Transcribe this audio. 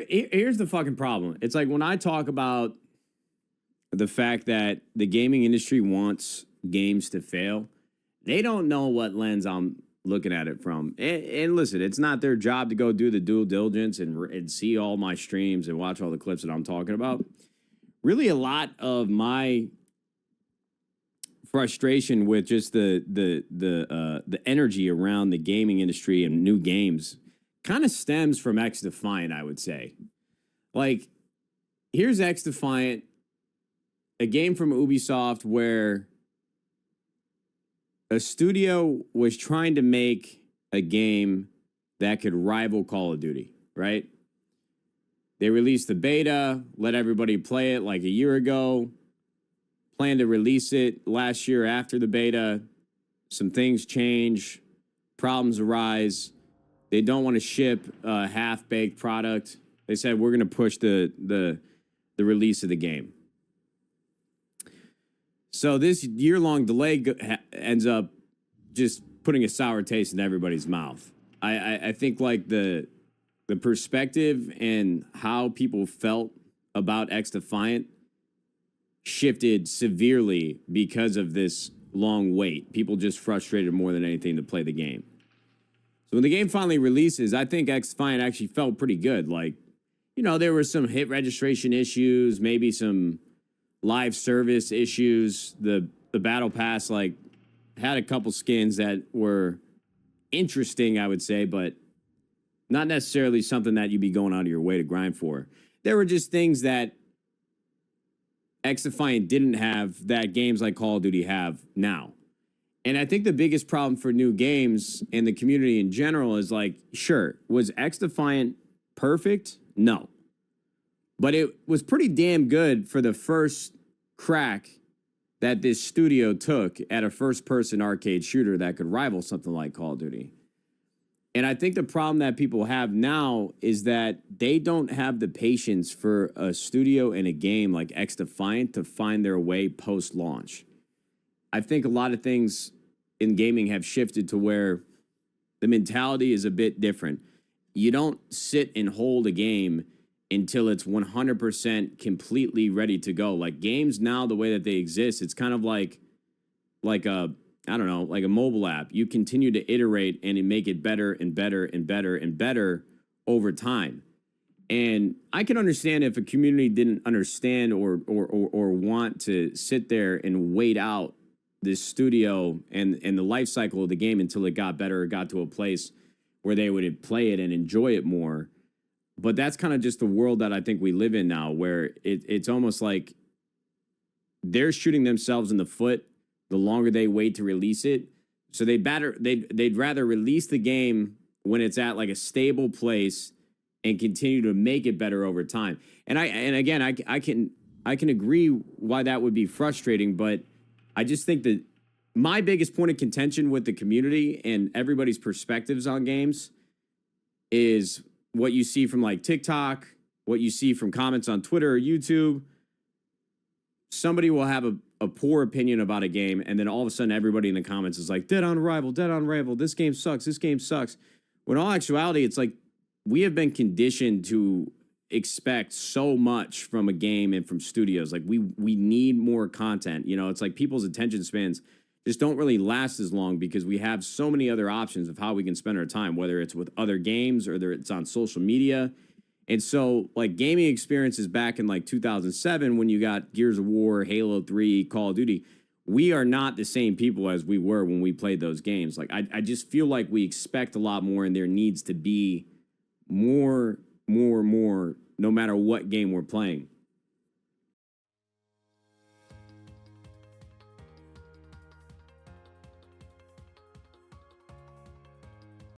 here's the fucking problem. It's like when I talk about the fact that the gaming industry wants games to fail, they don't know what lens I'm looking at it from. And listen, it's not their job to go do the due diligence and see all my streams and watch all the clips that I'm talking about. Really, a lot of my frustration with just the energy around the gaming industry and new games kind of stems from XDefiant, I would say. Like, here's XDefiant, a game from Ubisoft where a studio was trying to make a game that could rival Call of Duty, right? They released the beta, let everybody play it like a year ago, planned to release it last year after the beta. Some things change, problems arise. They don't want to ship a half-baked product. They said, we're going to push the release of the game. So this year-long delay ends up just putting a sour taste in everybody's mouth. I think like the perspective and how people felt about XDefiant shifted severely because of this long wait. People just frustrated more than anything to play the game. So when the game finally releases, I think XDefiant actually felt pretty good. Like, you know, there were some hit registration issues, maybe some live service issues. The battle pass like had a couple skins that were interesting, I would say, but not necessarily something that you'd be going out of your way to grind for. There were just things that XDefiant didn't have that games like Call of Duty have now. And I think the biggest problem for new games and the community in general is like, sure, was XDefiant perfect? No. But it was pretty damn good for the first crack that this studio took at a first-person arcade shooter that could rival something like Call of Duty. And I think the problem that people have now is that they don't have the patience for a studio and a game like XDefiant to find their way post-launch. I think a lot of things in gaming have shifted to where the mentality is a bit different. You don't sit and hold a game until it's 100% completely ready to go. Like games now, the way that they exist, it's kind of like a, I don't know, like a mobile app. You continue to iterate and make it better and better and better and better over time. And I can understand if a community didn't understand or want to sit there and wait out this studio and the life cycle of the game until it got better or got to a place where they would play it and enjoy it more. But that's kind of just the world that I think we live in now, where it's almost like they're shooting themselves in the foot the longer they wait to release it. So they'd rather release the game when it's at like a stable place and continue to make it better over time. And again, I can agree why that would be frustrating, but I just think that my biggest point of contention with the community and everybody's perspectives on games is what you see from like TikTok, what you see from comments on Twitter or YouTube. Somebody will have a poor opinion about a game, and then all of a sudden everybody in the comments is like, dead on arrival, this game sucks, this game sucks. When in all actuality, it's like we have been conditioned to expect so much from a game and from studios. Like we need more content. You know, it's like people's attention spans just don't really last as long because we have so many other options of how we can spend our time, whether it's with other games or whether it's on social media. And so, like, gaming experiences back in, like, 2007 when you got Gears of War, Halo 3, Call of Duty, we are not the same people as we were when we played those games. Like, I just feel like we expect a lot more, and there needs to be more, no matter what game we're playing.